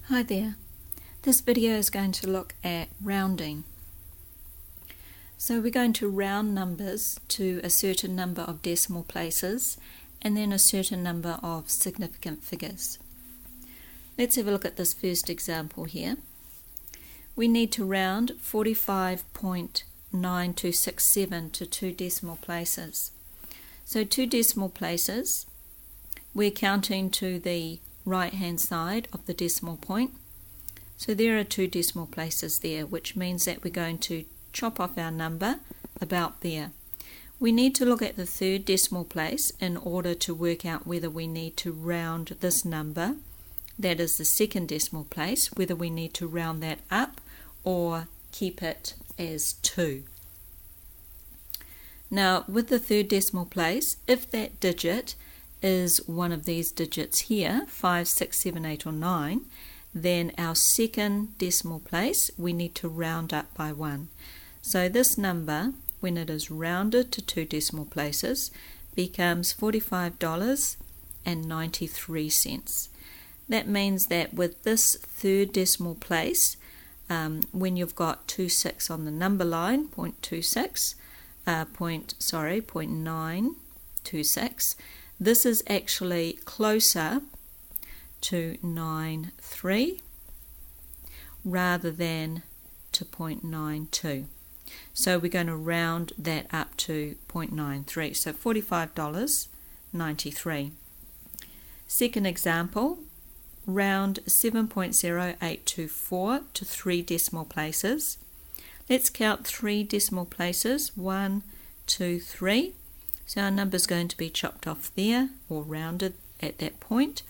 Hi there. This video is going to look at rounding. So we're going to round numbers to a certain number of decimal places and then a certain number of significant figures. Let's have a look at this first example here. We need to round 45.9267 to 2 decimal places. So 2 decimal places, we're counting to the right hand side of the decimal point. So there are 2 decimal places there, which means that we're going to chop off our number about there. We need to look at the 3rd decimal place in order to work out whether we need to round this number, that is the 2nd decimal place, whether we need to round that up or keep it as 2. Now with the 3rd decimal place, if that digit is one of these digits here, 5, 6, 7, 8 or 9, then our 2nd decimal place we need to round up by 1. So this number, when it is rounded to 2 decimal places, becomes $45.93. That means that with this 3rd decimal place, when you've got 26 on the number line, 0.926, this is actually closer to 93 rather than to 0.92. So we're going to round that up to 0.93. So $45.93. Second example, round 7.0824 to 3 decimal places. Let's count 3 decimal places, 1, 2, 3. So our number is going to be chopped off there or rounded at that point.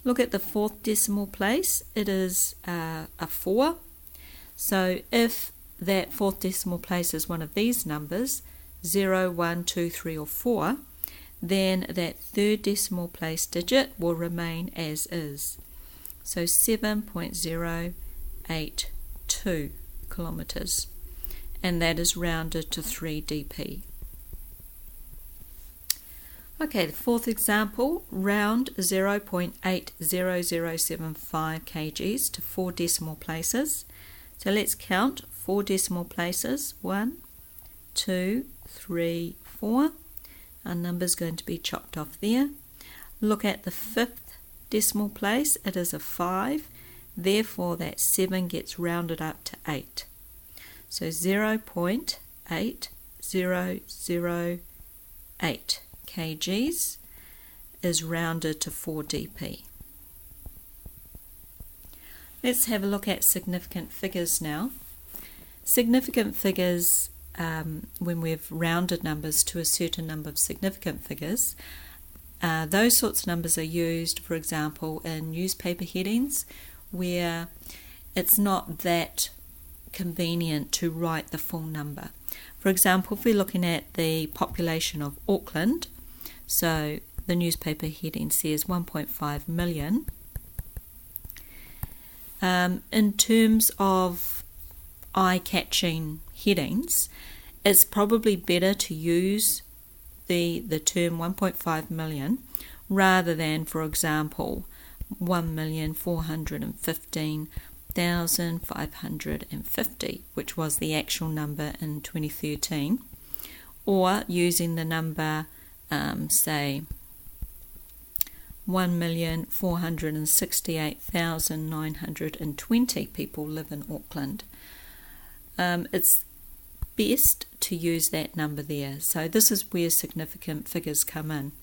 Look at the 4th decimal place. It is a 4. So if that 4th decimal place is one of these numbers, 0, 1, 2, 3 or 4, then that 3rd decimal place digit will remain as is. So 7.082 kilometers, and that is rounded to 3 dp. Okay, the 4th example, round 0.80075 kgs to 4 decimal places. So let's count 4 decimal places, 1, 2, 3, 4. Our number is going to be chopped off there. Look at the 5th decimal place, it is a 5, therefore that 7 gets rounded up to 8. So 0.8008 kgs is rounded to 4 dp. Let's have a look at significant figures now. Significant figures, when we've rounded numbers to a certain number of significant figures, those sorts of numbers are used, for example, in newspaper headings where it's not that convenient to write the full number. For example, if we're looking at the population of Auckland, so the newspaper heading says 1.5 million. In terms of eye-catching headings, it's probably better to use the term 1.5 million rather than, for example, 1,415,550, which was the actual number in 2013, or using the number say 1,468,920 people live in Auckland. It's best to use that number there. So this is where significant figures come in.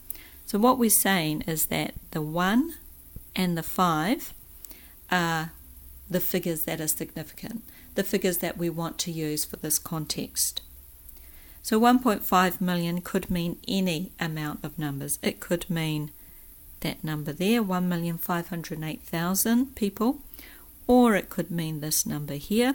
So what we're saying is that the 1 and the 5 are the figures that are significant, the figures that we want to use for this context. So 1.5 million could mean any amount of numbers. It could mean that number there, 1,508,000 people, or it could mean this number here,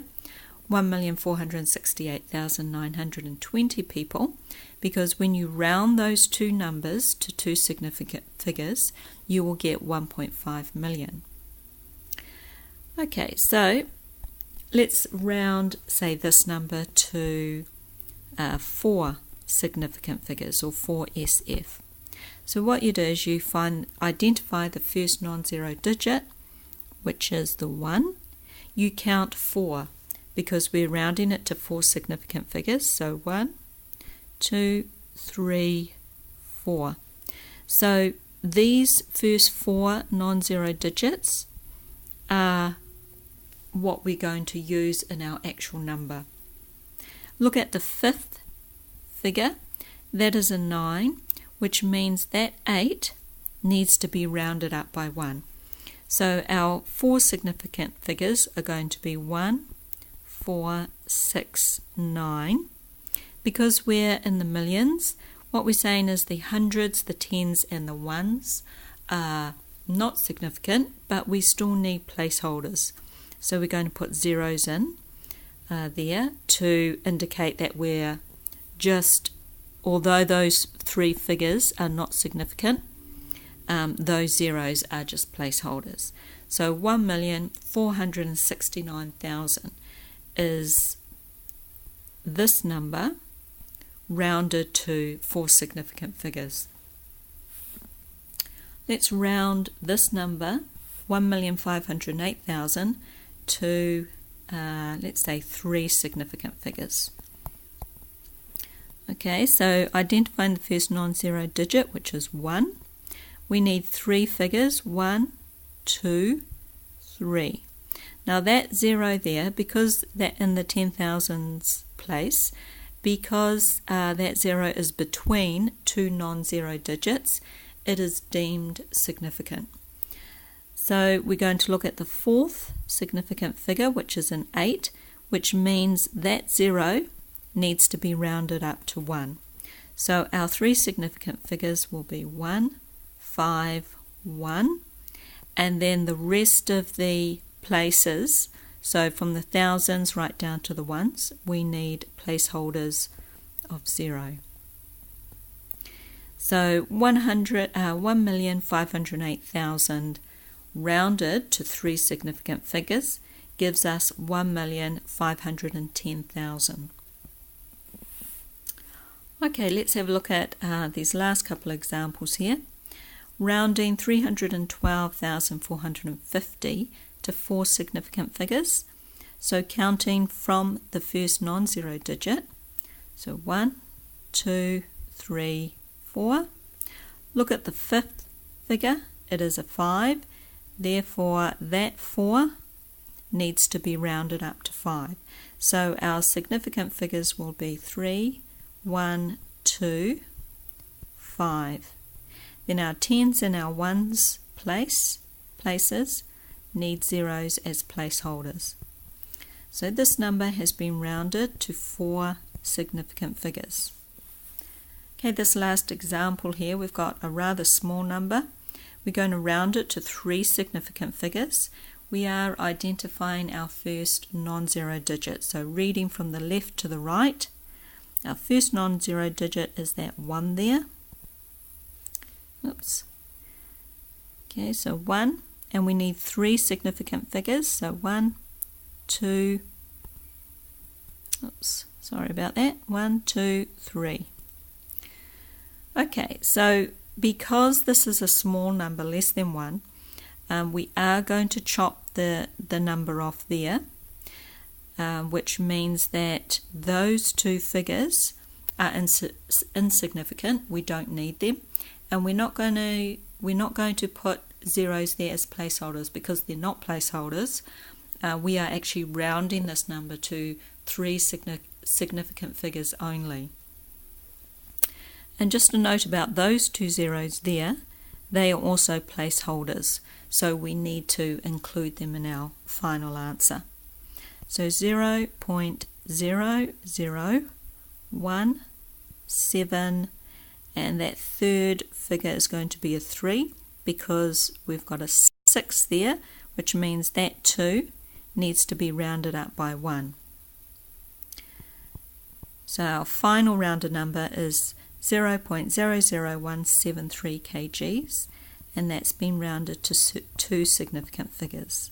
1,468,920 people, because when you round those 2 numbers to 2 significant figures, you will get 1.5 million. Okay, so let's round, say, this number to 4 significant figures, or 4 SF. So what you do is you identify the first non-zero digit, which is the 1, you count 4, because we're rounding it to 4 significant figures. So 1, 2, 3, 4. So these first 4 non-zero digits are what we're going to use in our actual number. Look at the 5th figure. That is a 9, which means that 8 needs to be rounded up by 1. So our 4 significant figures are going to be 1, 4, 6, 9. Because we're in the millions, what we're saying is the hundreds, the tens and the ones are not significant, but we still need placeholders. So we're going to put zeros in there to indicate that we're just, although those 3 figures are not significant, those zeros are just placeholders. So 1,469,000 is this number rounded to 4 significant figures. Let's round this number, 1,508,000, to let's say 3 significant figures. Okay, so identifying the first non-zero digit, which is 1, we need 3 figures, 1, 2, 3. Now that 0 there, because that in the 10,000s place, because that 0 is between 2 non-zero digits, it is deemed significant. So we're going to look at the 4th significant figure, which is an 8, which means that 0 needs to be rounded up to 1. So our 3 significant figures will be 1, 5, 1, and then the rest of the places, so from the thousands right down to the ones, we need placeholders of 0. So 1,508,000 rounded to 3 significant figures gives us 1,510,000. Okay, let's have a look at these last couple of examples here. Rounding 312,450 to 4 significant figures. So counting from the first non-zero digit. So 1, 2, 3, 4. Look at the 5th figure. It is a 5. Therefore, that 4 needs to be rounded up to 5. So our significant figures will be 3, 1, 2, 5. Then our tens and our ones places need zeros as placeholders. So this number has been rounded to 4 significant figures. Okay, this last example here, we've got a rather small number. We're going to round it to 3 significant figures. We are identifying our first non-zero digit. So reading from the left to the right, our first non-zero digit is that 1 there. Oops. Okay, so 1, and we need 3 significant figures. So 1, 2, oops, sorry about that. 1, 2, 3. Okay, so because this is a small number, less than 1, we are going to chop the number off there, which means that those 2 figures are insignificant. We don't need them, and we're not going to put zeros there as placeholders because they're not placeholders. We are actually rounding this number to 3 significant figures only. And just a note about those 2 zeros there, they are also placeholders, so we need to include them in our final answer. So 0.0017, and that third figure is going to be a 3 because we've got a 6 there, which means that 2 needs to be rounded up by 1. So our final rounded number is 0.00173 kgs, and that's been rounded to 2 significant figures.